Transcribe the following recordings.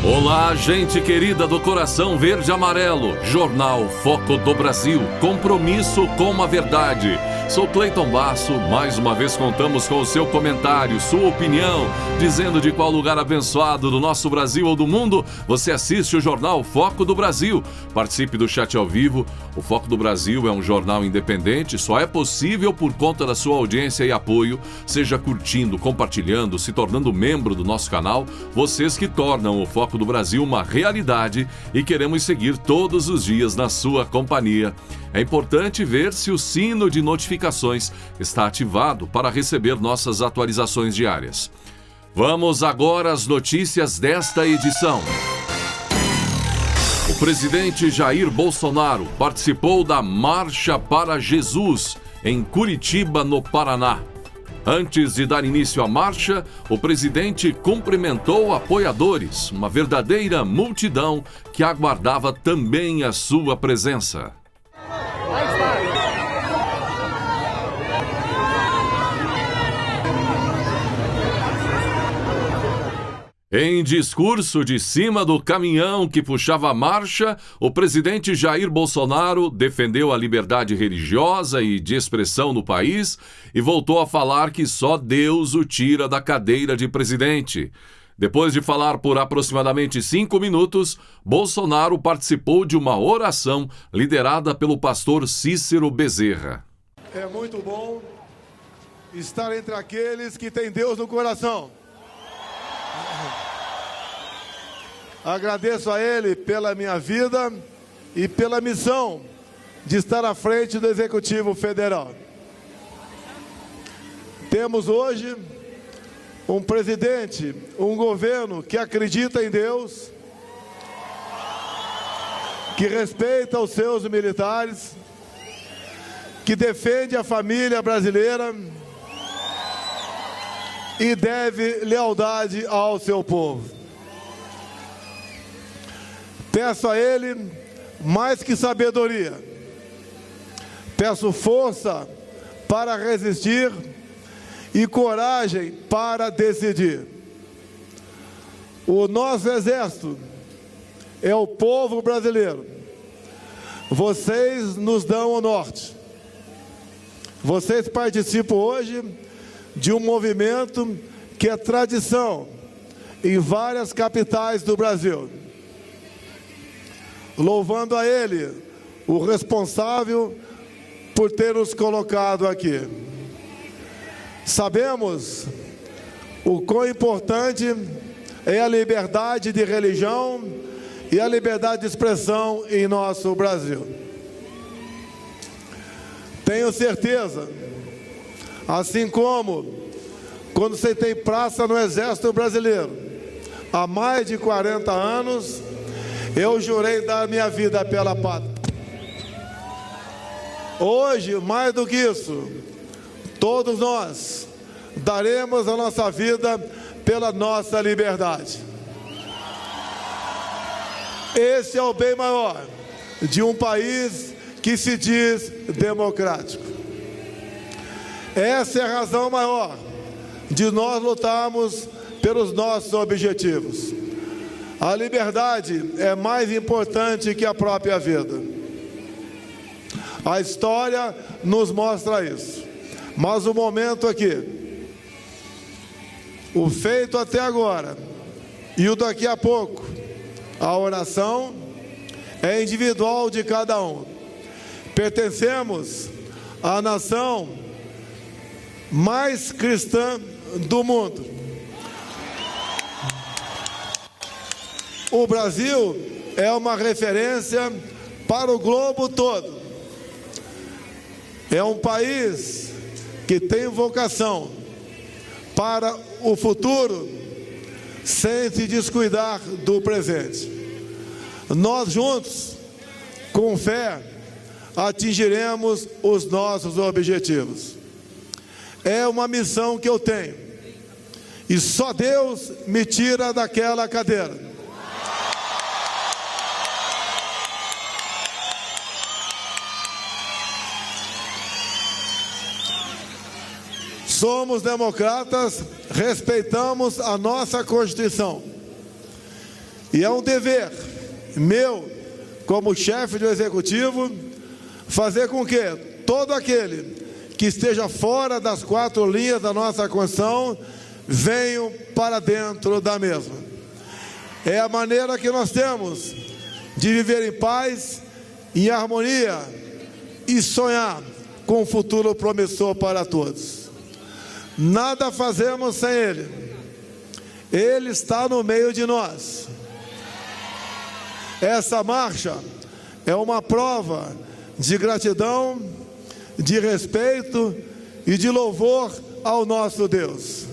Olá, gente querida do coração verde e amarelo. Jornal Foco do Brasil. Compromisso com a verdade. Sou Cleiton Basso. Mais uma vez contamos com o seu comentário, sua opinião, dizendo de qual lugar abençoado do nosso Brasil ou do mundo você assiste o Jornal Foco do Brasil. Participe do chat ao vivo. O Foco do Brasil é um jornal independente, só é possível por conta da sua audiência e apoio. Seja curtindo, compartilhando, se tornando membro do nosso canal. Vocês que tornam o Foco do Brasil uma realidade e queremos seguir todos os dias na sua companhia. É importante ver se o sino de notificações está ativado para receber nossas atualizações diárias. Vamos agora às notícias desta edição. O presidente Jair Bolsonaro participou da Marcha para Jesus em Curitiba, no Paraná. Antes de dar início à marcha, o presidente cumprimentou apoiadores, uma verdadeira multidão que aguardava também a sua presença. Em discurso de cima do caminhão que puxava a marcha, o presidente Jair Bolsonaro defendeu a liberdade religiosa e de expressão no país e voltou a falar que só Deus o tira da cadeira de presidente. Depois de falar por aproximadamente 5 minutos, Bolsonaro participou de uma oração liderada pelo pastor Cícero Bezerra. É muito bom estar entre aqueles que têm Deus no coração. Agradeço a Ele pela minha vida e pela missão de estar à frente do Executivo Federal. Temos hoje um presidente, um governo que acredita em Deus, que respeita os seus militares, que defende a família brasileira e deve lealdade ao seu povo. Peço a Ele mais que sabedoria, peço força para resistir e coragem para decidir. O nosso exército é o povo brasileiro. Vocês nos dão o norte. Vocês participam hoje de um movimento que é tradição em várias capitais do Brasil. Louvando a Ele, o responsável por ter nos colocado aqui. Sabemos o quão importante é a liberdade de religião e a liberdade de expressão em nosso Brasil. Tenho certeza, assim como quando você tem praça no Exército Brasileiro, há mais de 40 anos, eu jurei dar minha vida pela pátria. Hoje, mais do que isso, todos nós daremos a nossa vida pela nossa liberdade. Esse é o bem maior de um país que se diz democrático. Essa é a razão maior de nós lutarmos pelos nossos objetivos. A liberdade é mais importante que a própria vida. A história nos mostra isso. Mas o momento aqui, o feito até agora e o daqui a pouco, a oração é individual de cada um. Pertencemos à nação mais cristã do mundo. O Brasil é uma referência para o globo todo. É um país que tem vocação para o futuro sem se descuidar do presente. Nós juntos, com fé, atingiremos os nossos objetivos. É uma missão que eu tenho e só Deus me tira daquela cadeira. Somos democratas, respeitamos a nossa Constituição E é um dever meu, como chefe do executivo, fazer com que todo aquele que esteja fora das 4 linhas da nossa Constituição venham para dentro da mesma. É a maneira que nós temos de viver em paz, em harmonia e sonhar com um futuro promissor para todos. Nada fazemos sem Ele. Ele está no meio de nós. Essa marcha é uma prova de gratidão, de respeito e de louvor ao nosso Deus.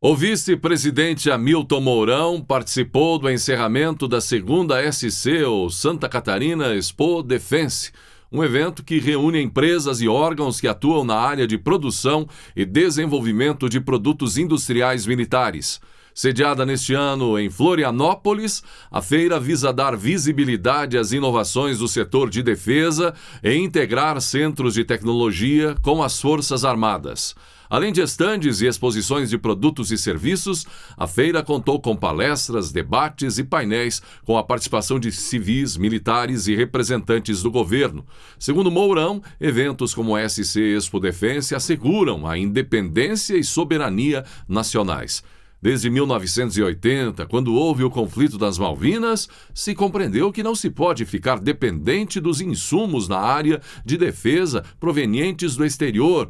O vice-presidente Hamilton Mourão participou do encerramento da 2ª SC, ou Santa Catarina Expo Defense, um evento que reúne empresas e órgãos que atuam na área de produção e desenvolvimento de produtos industriais militares. Sediada neste ano em Florianópolis, a feira visa dar visibilidade às inovações do setor de defesa e integrar centros de tecnologia com as Forças Armadas. Além de estandes e exposições de produtos e serviços, a feira contou com palestras, debates e painéis com a participação de civis, militares e representantes do governo. Segundo Mourão, eventos como a SC Expo Defense asseguram a independência e soberania nacionais. Desde 1980, quando houve o conflito das Malvinas, se compreendeu que não se pode ficar dependente dos insumos na área de defesa provenientes do exterior.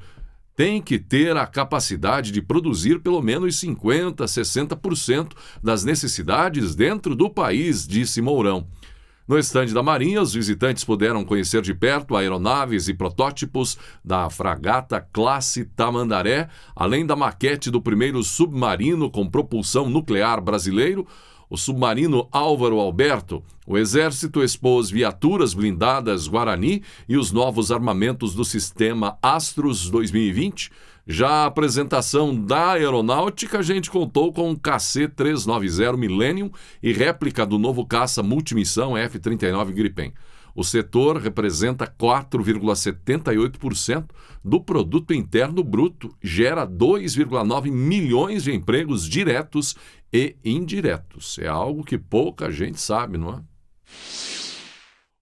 Tem que ter a capacidade de produzir pelo menos 50%, 60% das necessidades dentro do país, disse Mourão. No estande da Marinha, os visitantes puderam conhecer de perto aeronaves e protótipos da fragata Classe Tamandaré, além da maquete do primeiro submarino com propulsão nuclear brasileiro, o submarino Álvaro Alberto. O Exército expôs viaturas blindadas Guarani e os novos armamentos do sistema Astros 2020. Já a apresentação da aeronáutica, a gente contou com um KC-390 Millennium e réplica do novo caça multimissão F-39 Gripen. O setor representa 4,78% do produto interno bruto, gera 2,9 milhões de empregos diretos e indiretos. É algo que pouca gente sabe, não é?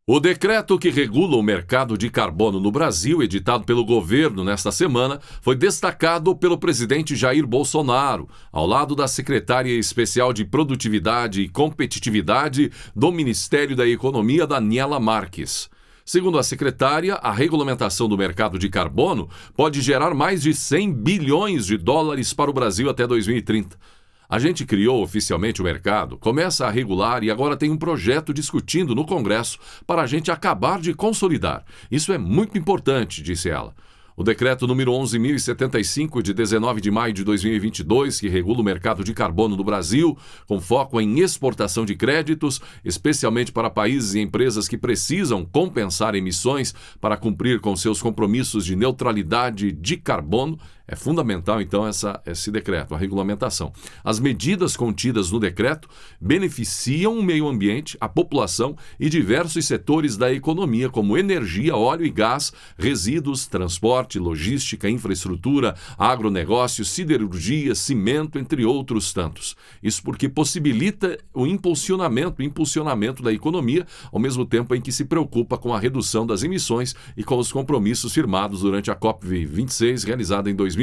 O decreto que regula o mercado de carbono no Brasil, editado pelo governo nesta semana, foi destacado pelo presidente Jair Bolsonaro, ao lado da secretária especial de Produtividade e Competitividade do Ministério da Economia, Daniela Marques. Segundo a secretária, a regulamentação do mercado de carbono pode gerar mais de 100 bilhões de dólares para o Brasil até 2030. A gente criou oficialmente o mercado, começa a regular e agora tem um projeto discutindo no Congresso para a gente acabar de consolidar. Isso é muito importante, disse ela. O decreto número 11.075, de 19 de maio de 2022, que regula o mercado de carbono no Brasil, com foco em exportação de créditos, especialmente para países e empresas que precisam compensar emissões para cumprir com seus compromissos de neutralidade de carbono. É fundamental, então, esse decreto, a regulamentação. As medidas contidas no decreto beneficiam o meio ambiente, a população e diversos setores da economia, como energia, óleo e gás, resíduos, transporte, logística, infraestrutura, agronegócio, siderurgia, cimento, entre outros tantos. Isso porque possibilita o impulsionamento da economia, ao mesmo tempo em que se preocupa com a redução das emissões e com os compromissos firmados durante a COP26, realizada em 2021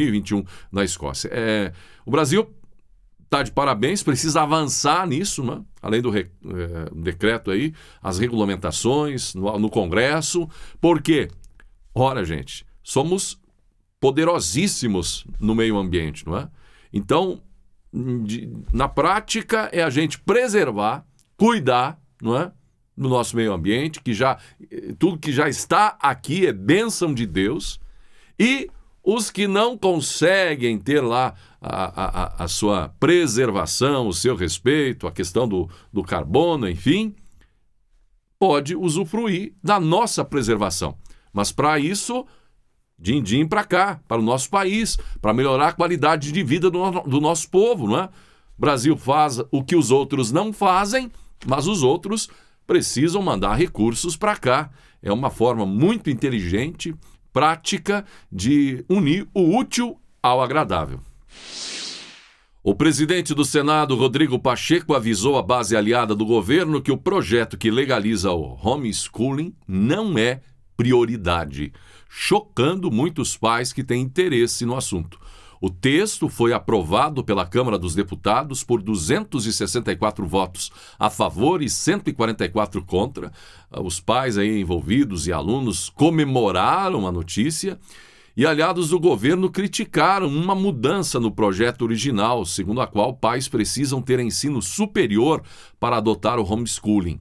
na Escócia. O Brasil está de parabéns, precisa avançar nisso, né? Além do decreto aí, as regulamentações no Congresso. Por quê? Ora, gente, somos poderosíssimos no meio ambiente, não é? Então, na prática, é a gente preservar, cuidar, não é? Do nosso meio ambiente, tudo que já está aqui é bênção de Deus, e os que não conseguem ter lá a sua preservação, o seu respeito, a questão do carbono, enfim, pode usufruir da nossa preservação. Mas para isso, din-din para cá, para o nosso país, para melhorar a qualidade de vida do nosso povo, não é? O Brasil faz o que os outros não fazem, mas os outros precisam mandar recursos para cá. É uma forma muito inteligente, prática, de unir o útil ao agradável. O presidente do Senado, Rodrigo Pacheco, avisou a base aliada do governo que o projeto que legaliza o homeschooling não é prioridade, chocando muitos pais que têm interesse no assunto. O texto foi aprovado pela Câmara dos Deputados por 264 votos a favor e 144 contra. Os pais aí envolvidos e alunos comemoraram a notícia e aliados do governo criticaram uma mudança no projeto original, segundo a qual pais precisam ter ensino superior para adotar o homeschooling.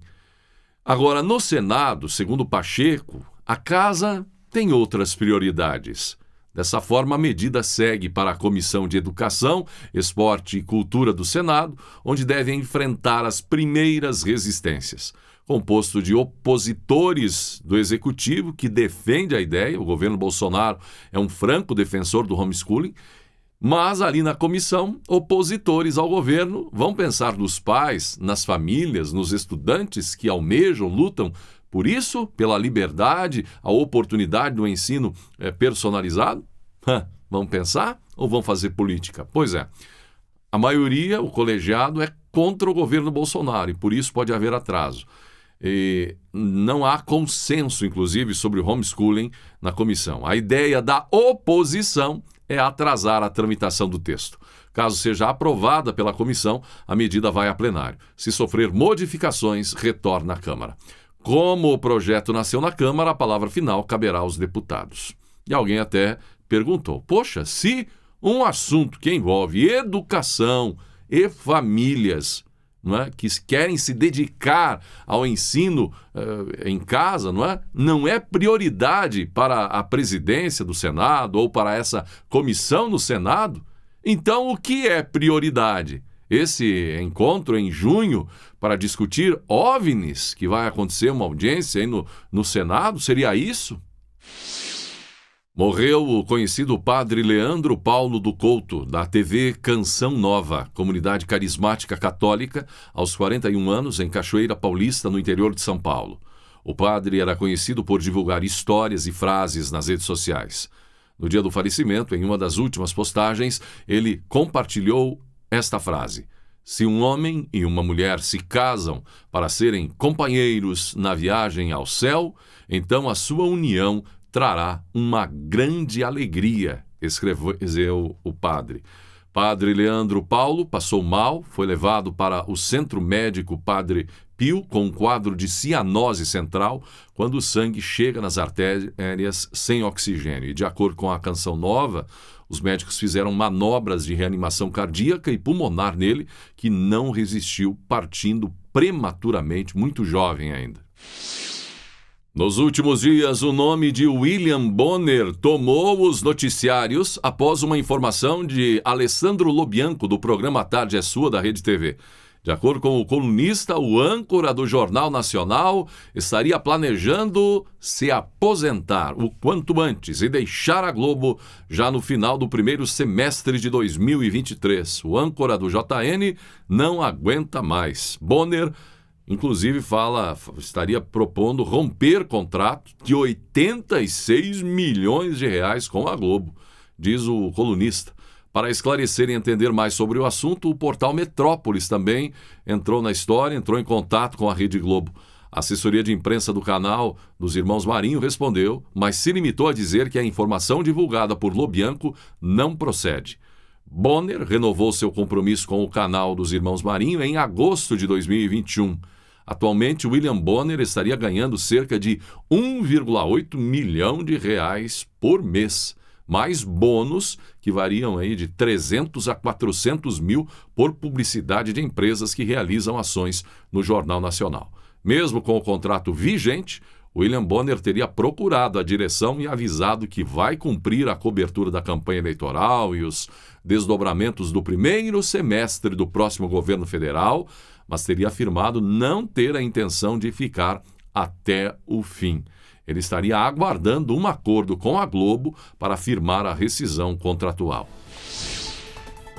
Agora, no Senado, segundo Pacheco, a casa tem outras prioridades. Dessa forma, a medida segue para a Comissão de Educação, Esporte e Cultura do Senado, onde deve enfrentar as primeiras resistências. Composto de opositores do Executivo, que defende a ideia, o governo Bolsonaro é um franco defensor do homeschooling, mas ali na comissão, opositores ao governo vão pensar nos pais, nas famílias, nos estudantes que almejam, lutam por isso, pela liberdade, a oportunidade do ensino personalizado. Vão pensar ou vão fazer política? Pois é, a maioria, o colegiado, é contra o governo Bolsonaro e por isso pode haver atraso. E não há consenso, inclusive, sobre o homeschooling na comissão. A ideia da oposição é atrasar a tramitação do texto. Caso seja aprovada pela comissão, a medida vai a plenário. Se sofrer modificações, retorna à Câmara. Como o projeto nasceu na Câmara, a palavra final caberá aos deputados. E alguém até perguntou, poxa, se um assunto que envolve educação e famílias, não é, que querem se dedicar ao ensino em casa, não é prioridade para a presidência do Senado ou para essa comissão no Senado, então o que é prioridade? Esse encontro em junho para discutir OVNIs, que vai acontecer uma audiência aí no Senado, seria isso? Morreu o conhecido padre Leandro Paulo do Couto, da TV Canção Nova, comunidade carismática católica, aos 41 anos, em Cachoeira Paulista, no interior de São Paulo. O padre era conhecido por divulgar histórias e frases nas redes sociais. No dia do falecimento, em uma das últimas postagens, ele compartilhou esta frase: se um homem e uma mulher se casam para serem companheiros na viagem ao céu, então a sua união trará uma grande alegria, escreveu o padre. Padre Leandro Paulo passou mal, foi levado para o Centro Médico Padre Pio com um quadro de cianose central, quando o sangue chega nas artérias sem oxigênio. E de acordo com a Canção Nova, os médicos fizeram manobras de reanimação cardíaca e pulmonar nele, que não resistiu, partindo prematuramente, muito jovem ainda. Nos últimos dias, o nome de William Bonner tomou os noticiários após uma informação de Alessandro Lobianco, do programa A Tarde é Sua, da Rede TV. De acordo com o colunista, o âncora do Jornal Nacional estaria planejando se aposentar o quanto antes e deixar a Globo já no final do primeiro semestre de 2023. O âncora do JN não aguenta mais. Bonner, inclusive, estaria propondo romper contrato de 86 milhões de reais com a Globo, diz o colunista. Para esclarecer e entender mais sobre o assunto, o portal Metrópolis também entrou na história, entrou em contato com a Rede Globo. A assessoria de imprensa do canal dos Irmãos Marinho respondeu, mas se limitou a dizer que a informação divulgada por Lobianco não procede. Bonner renovou seu compromisso com o canal dos Irmãos Marinho em agosto de 2021. Atualmente, William Bonner estaria ganhando cerca de 1,8 milhão de reais por mês, mais bônus que variam aí de 300 a 400 mil por publicidade de empresas que realizam ações no Jornal Nacional. Mesmo com o contrato vigente, William Bonner teria procurado a direção e avisado que vai cumprir a cobertura da campanha eleitoral e os desdobramentos do primeiro semestre do próximo governo federal, mas teria afirmado não ter a intenção de ficar até o fim. Ele estaria aguardando um acordo com a Globo para firmar a rescisão contratual.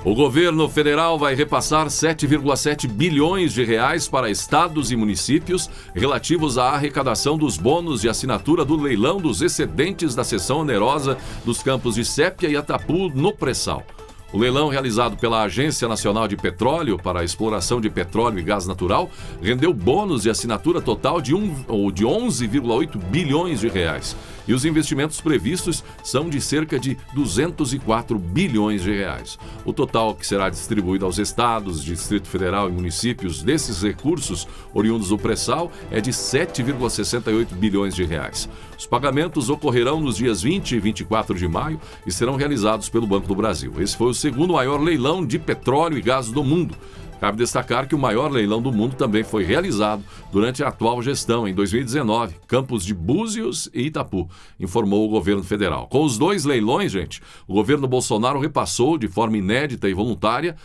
O governo federal vai repassar 7,7 bilhões de reais para estados e municípios relativos à arrecadação dos bônus de assinatura do leilão dos excedentes da seção onerosa dos campos de Sépia e Atapu no pré-sal. O leilão realizado pela Agência Nacional de Petróleo para a exploração de petróleo e gás natural rendeu bônus de assinatura total de 11,8 bilhões de reais. E os investimentos previstos são de cerca de 204 bilhões de reais. O total que será distribuído aos estados, Distrito Federal e municípios desses recursos oriundos do pré-sal é de 7,68 bilhões de reais. Os pagamentos ocorrerão nos dias 20 e 24 de maio e serão realizados pelo Banco do Brasil. Esse foi o segundo maior leilão de petróleo e gás do mundo. Cabe destacar que o maior leilão do mundo também foi realizado durante a atual gestão, em 2019, Campos de Búzios e Itapu, informou o governo federal. Com os dois leilões, gente, o governo Bolsonaro repassou de forma inédita e voluntária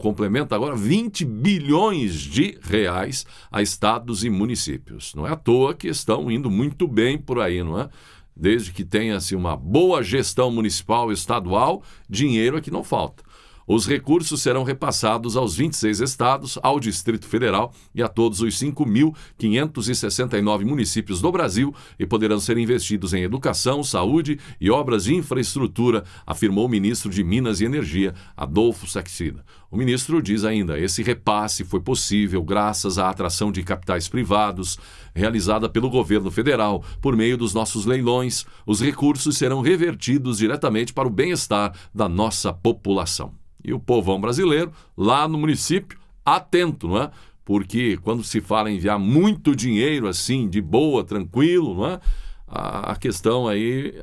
complementa agora 20 bilhões de reais a estados e municípios. Não é à toa que estão indo muito bem por aí, não é? Desde que tenha-se uma boa gestão municipal e estadual, dinheiro é que não falta. Os recursos serão repassados aos 26 estados, ao Distrito Federal e a todos os 5.569 municípios do Brasil e poderão ser investidos em educação, saúde e obras de infraestrutura, afirmou o ministro de Minas e Energia, Adolfo Saxida. O ministro diz ainda: esse repasse foi possível graças à atração de capitais privados realizada pelo governo federal por meio dos nossos leilões. Os recursos serão revertidos diretamente para o bem-estar da nossa população. E o povão brasileiro, lá no município, atento, não é? Porque quando se fala em enviar muito dinheiro assim, de boa, tranquilo, não é? A questão aí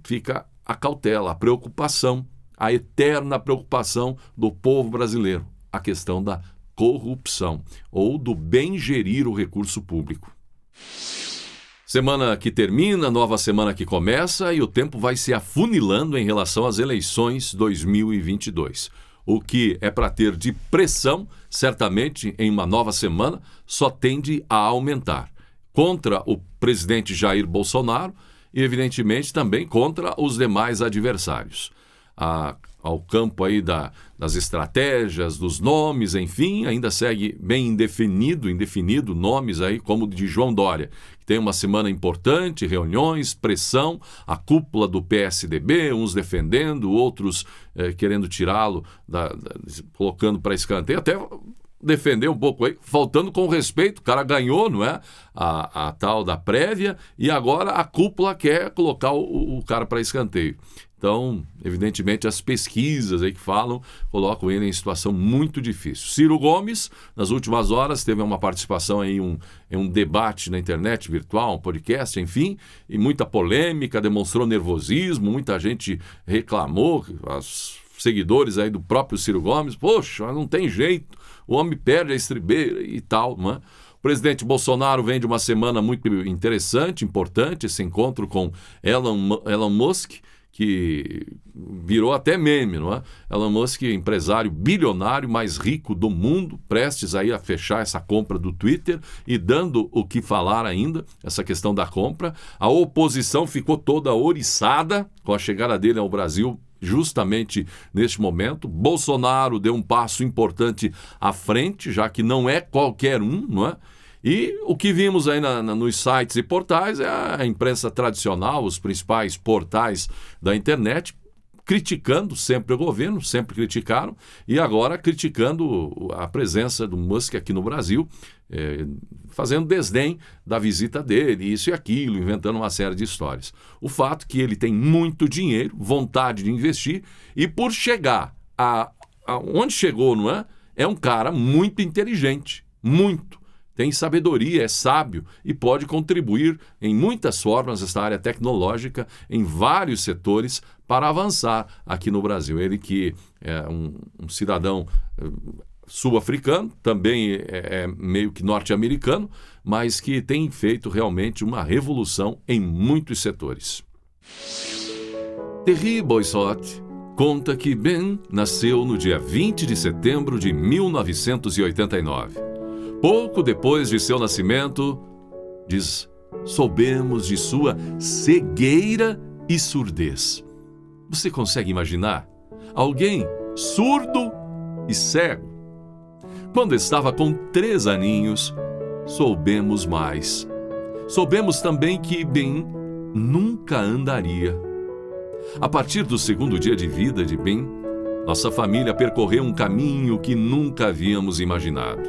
fica a cautela, a preocupação, a eterna preocupação do povo brasileiro, a questão da corrupção ou do bem gerir o recurso público. Semana que termina, nova semana que começa e o tempo vai se afunilando em relação às eleições 2022. O que é para ter de pressão, certamente, em uma nova semana, só tende a aumentar. Contra o presidente Jair Bolsonaro e, evidentemente, também contra os demais adversários. Ao campo aí das estratégias, dos nomes, enfim, ainda segue bem indefinido nomes aí como o de João Dória, que tem uma semana importante, reuniões, pressão, a cúpula do PSDB, uns defendendo, outros querendo tirá-lo, colocando para escanteio, até defender um pouco aí, faltando com respeito, o cara ganhou, não é? A tal da prévia, e agora a cúpula quer colocar o cara para escanteio. Então, evidentemente, as pesquisas aí que falam, colocam ele em situação muito difícil. Ciro Gomes, nas últimas horas, teve uma participação em um debate na internet virtual, um podcast, enfim, e muita polêmica, demonstrou nervosismo, muita gente reclamou, os seguidores aí do próprio Ciro Gomes, poxa, não tem jeito, o homem perde a estribeira e tal, não é? O presidente Bolsonaro vem de uma semana muito interessante, importante, esse encontro com Elon Musk, que virou até meme, não é? Elon Musk, empresário bilionário mais rico do mundo, prestes aí a fechar essa compra do Twitter e dando o que falar ainda, essa questão da compra. A oposição ficou toda ouriçada com a chegada dele ao Brasil justamente neste momento. Bolsonaro deu um passo importante à frente, já que não é qualquer um, não é? E o que vimos aí nos sites e portais é a imprensa tradicional, os principais portais da internet, criticando sempre o governo, sempre criticaram, e agora criticando a presença do Musk aqui no Brasil, fazendo desdém da visita dele, isso e aquilo, inventando uma série de histórias. O fato é que ele tem muito dinheiro, vontade de investir, e por chegar onde chegou, não é? É um cara muito inteligente, muito. Tem sabedoria, é sábio e pode contribuir em muitas formas esta área tecnológica em vários setores para avançar aqui no Brasil. Ele que é um cidadão sul-africano, também é meio que norte-americano, mas que tem feito realmente uma revolução em muitos setores. Thierry Boissot conta que Ben nasceu no dia 20 de setembro de 1989. Pouco depois de seu nascimento, diz, soubemos de sua cegueira e surdez. Você consegue imaginar? Alguém surdo e cego. Quando estava com 3 aninhos, soubemos mais. Soubemos também que Ben nunca andaria. A partir do 2º dia de vida de Ben, Nossa família percorreu um caminho que nunca havíamos imaginado.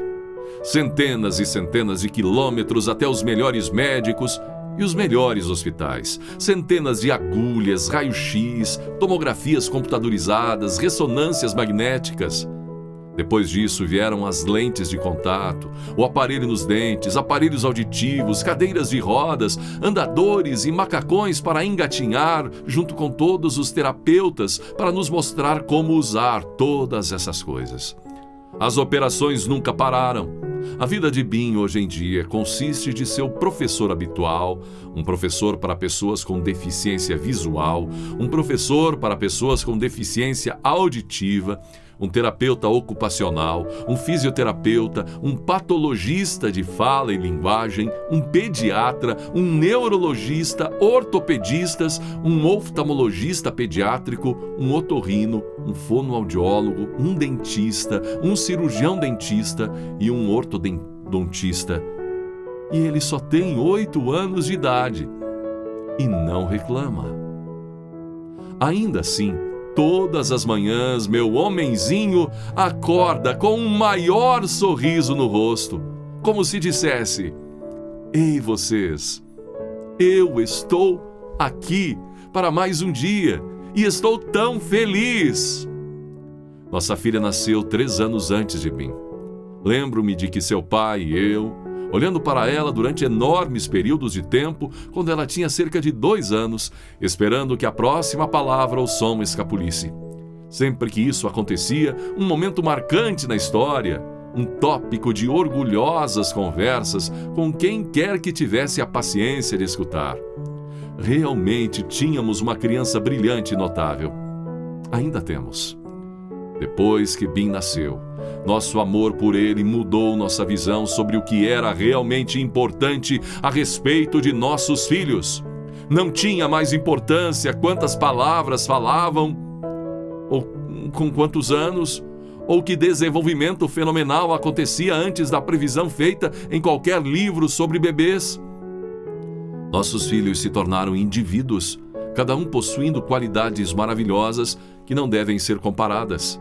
Centenas e centenas de quilômetros até os melhores médicos e os melhores hospitais. Centenas de agulhas, raio-x, tomografias computadorizadas, ressonâncias magnéticas. Depois disso vieram as lentes de contato, o aparelho nos dentes, aparelhos auditivos, cadeiras de rodas, andadores e macacões para engatinhar, junto com todos os terapeutas para nos mostrar como usar todas essas coisas. As operações nunca pararam. A vida de Bin hoje em dia consiste de seu professor habitual, um professor para pessoas com deficiência visual, um professor para pessoas com deficiência auditiva, um terapeuta ocupacional, um fisioterapeuta, um patologista de fala e linguagem, um pediatra, um neurologista, ortopedistas, um oftalmologista pediátrico, um otorrino, um fonoaudiólogo, um dentista, um cirurgião dentista e um ortodontista. E ele só tem 8 anos de idade e não reclama. Ainda assim, todas as manhãs, meu homenzinho acorda com um maior sorriso no rosto, como se dissesse: ei, vocês, eu estou aqui para mais um dia e estou tão feliz. Nossa filha nasceu 3 anos antes de mim. Lembro-me de que seu pai e eu, olhando para ela durante enormes períodos de tempo, quando ela tinha cerca de 2 anos, esperando que a próxima palavra ou som escapulisse. Sempre que isso acontecia, um momento marcante na história, um tópico de orgulhosas conversas com quem quer que tivesse a paciência de escutar. Realmente tínhamos uma criança brilhante e notável. Ainda temos. Depois que Bin nasceu, nosso amor por ele mudou nossa visão sobre o que era realmente importante a respeito de nossos filhos. Não tinha mais importância quantas palavras falavam, ou com quantos anos, ou que desenvolvimento fenomenal acontecia antes da previsão feita em qualquer livro sobre bebês. Nossos filhos se tornaram indivíduos, cada um possuindo qualidades maravilhosas que não devem ser comparadas.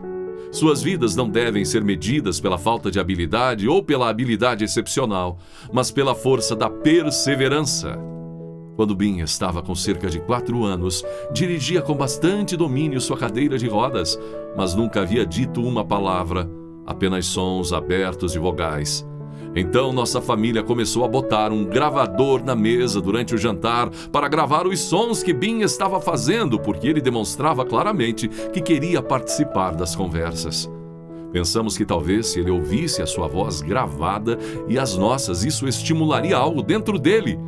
Suas vidas não devem ser medidas pela falta de habilidade ou pela habilidade excepcional, mas pela força da perseverança. Quando Bin estava com cerca de 4 anos, dirigia com bastante domínio sua cadeira de rodas, mas nunca havia dito uma palavra, apenas sons abertos de vogais. Então nossa família começou a botar um gravador na mesa durante o jantar para gravar os sons que Bin estava fazendo, porque ele demonstrava claramente que queria participar das conversas. Pensamos que talvez se ele ouvisse a sua voz gravada e as nossas, isso estimularia algo dentro dele.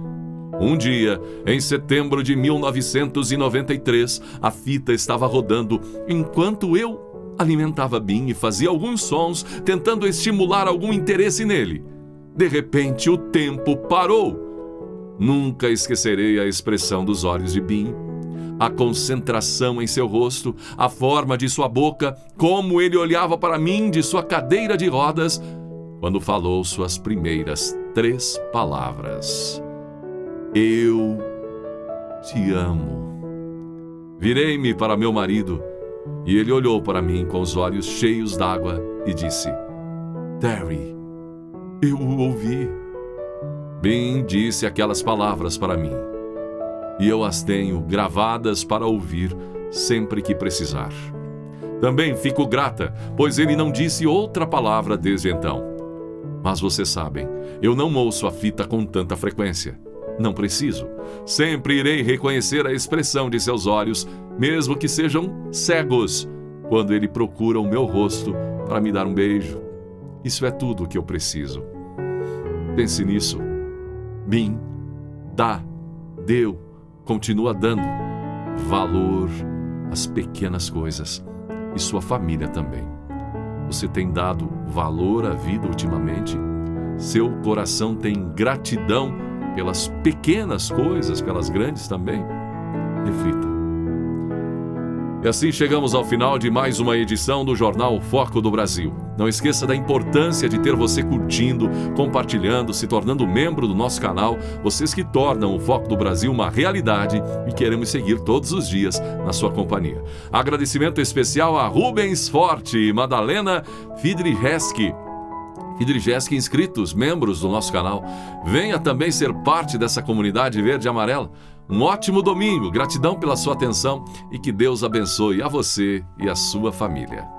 Um dia, em setembro de 1993, a fita estava rodando enquanto eu alimentava Bin e fazia alguns sons, tentando estimular algum interesse nele. De repente, o tempo parou. Nunca esquecerei a expressão dos olhos de Bin, a concentração em seu rosto, a forma de sua boca, como ele olhava para mim de sua cadeira de rodas, quando falou suas primeiras 3 palavras. Eu te amo. Virei-me para meu marido e ele olhou para mim com os olhos cheios d'água e disse: Terry, eu o ouvi. Bin disse aquelas palavras para mim e eu as tenho gravadas para ouvir sempre que precisar. Também fico grata, pois ele não disse outra palavra desde então. Mas vocês sabem, eu não ouço a fita com tanta frequência. Não preciso. Sempre irei reconhecer a expressão de seus olhos, mesmo que sejam cegos, quando ele procura o meu rosto para me dar um beijo. Isso é tudo o que eu preciso. Pense nisso. Bin deu, continua dando valor às pequenas coisas. E sua família também. Você tem dado valor à vida ultimamente? Seu coração tem gratidão pelas pequenas coisas, pelas grandes também? Reflita. E assim chegamos ao final de mais uma edição do Jornal Foco do Brasil. Não esqueça da importância de ter você curtindo, compartilhando, se tornando membro do nosso canal, vocês que tornam o Foco do Brasil uma realidade e queremos seguir todos os dias na sua companhia. Agradecimento especial a Rubens Forte e Madalena Fidrijeski, inscritos, membros do nosso canal. Venha também ser parte dessa comunidade verde e amarela. Um ótimo domingo, gratidão pela sua atenção e que Deus abençoe a você e a sua família.